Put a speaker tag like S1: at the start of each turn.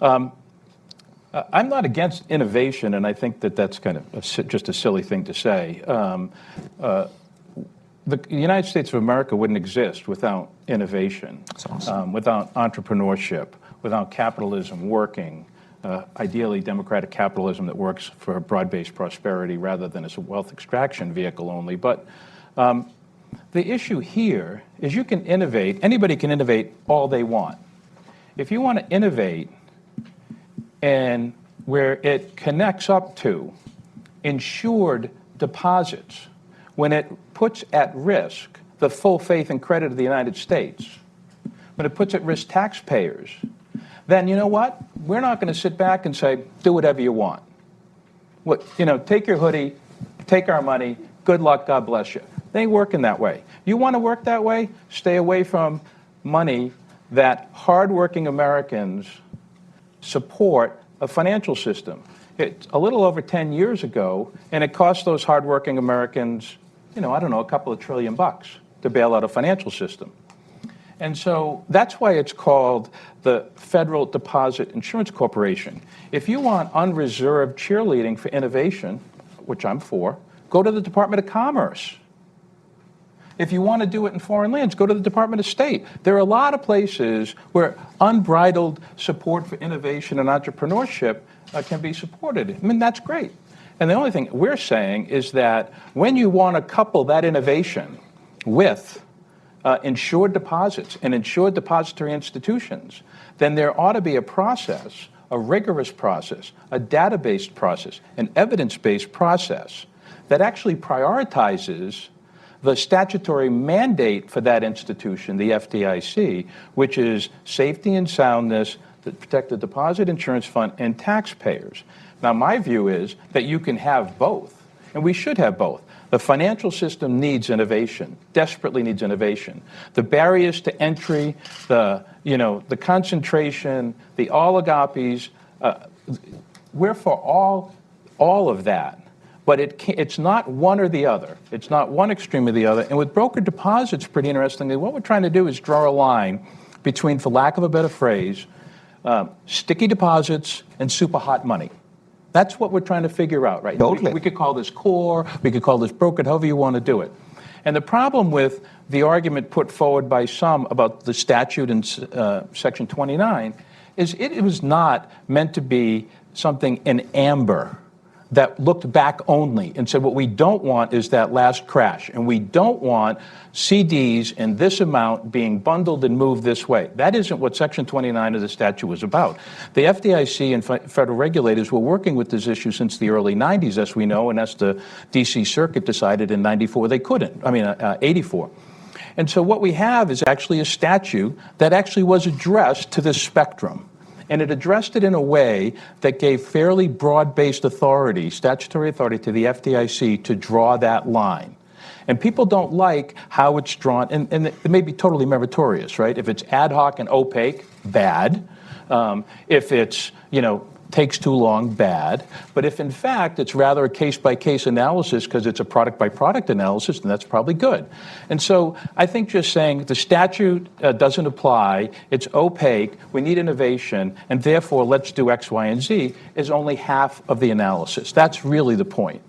S1: I'm not against innovation, and I think that that's kind of just a silly thing to say. The United States of America wouldn't exist without innovation, without entrepreneurship, without capitalism working, ideally democratic capitalism that works for broad-based prosperity rather than as a wealth extraction vehicle only. But the issue here is you can innovate, anybody can innovate all they want. If you want to innovate and where it connects up to insured deposits, when it puts at risk the full faith and credit of the United States, when it puts at risk taxpayers, then you know what? We're not going to sit back and say, do whatever you want. Take your hoodie, take our money, good luck, God bless you. They ain't working that way. You want to work that way? Stay away from money that hardworking Americans support a financial system. It's a little over 10 years ago, and it cost those hardworking Americans, a couple of $1 trillion to bail out a financial system. And so that's why it's called the Federal Deposit Insurance Corporation. If you want unreserved cheerleading for innovation, which I'm for, go to the Department of Commerce. If you want to do it in foreign lands, go to the Department of State. There are a lot of places where unbridled support for innovation and entrepreneurship can be supported. I mean, that's great. And the only thing we're saying is that when you want to couple that innovation with insured deposits and insured depository institutions, then there ought to be a process, a rigorous process, a data-based process, an evidence-based process that actually prioritizes the statutory mandate for that institution, the FDIC, which is safety and soundness that protect the deposit insurance fund and taxpayers. Now, my view is that you can have both, and we should have both. The financial system needs innovation, desperately needs innovation. The barriers to entry, the concentration, the oligopolies, we're for all of that. But it's not one or the other. It's not one extreme or the other. And with broker deposits, pretty interestingly, what we're trying to do is draw a line between, for lack of a better phrase, sticky deposits and super hot money. That's what we're trying to figure out, right?
S2: Totally.
S1: We could call this core, we could call this brokered, however you want to do it. And the problem with the argument put forward by some about the statute in Section 29 is it was not meant to be something in amber that looked back only and said what we don't want is that last crash, and we don't want CDs in this amount being bundled and moved this way. That isn't what Section 29 of the statute was about. The FDIC and federal regulators were working with this issue since the early 90s, as we know, and as the D.C. Circuit decided in 94 they couldn't, 84. And so what we have is actually a statute that actually was addressed to this spectrum. And it addressed it in a way that gave fairly broad-based authority, statutory authority, to the FDIC to draw that line. And people don't like how it's drawn, and it may be totally meritorious, right? If it's ad hoc and opaque, bad. If it's, takes too long, bad. But if in fact it's rather a case-by-case analysis because it's a product-by-product analysis, then that's probably good. And so I think just saying the statute doesn't apply, it's opaque, we need innovation, and therefore let's do X, Y, and Z is only half of the analysis. That's really the point.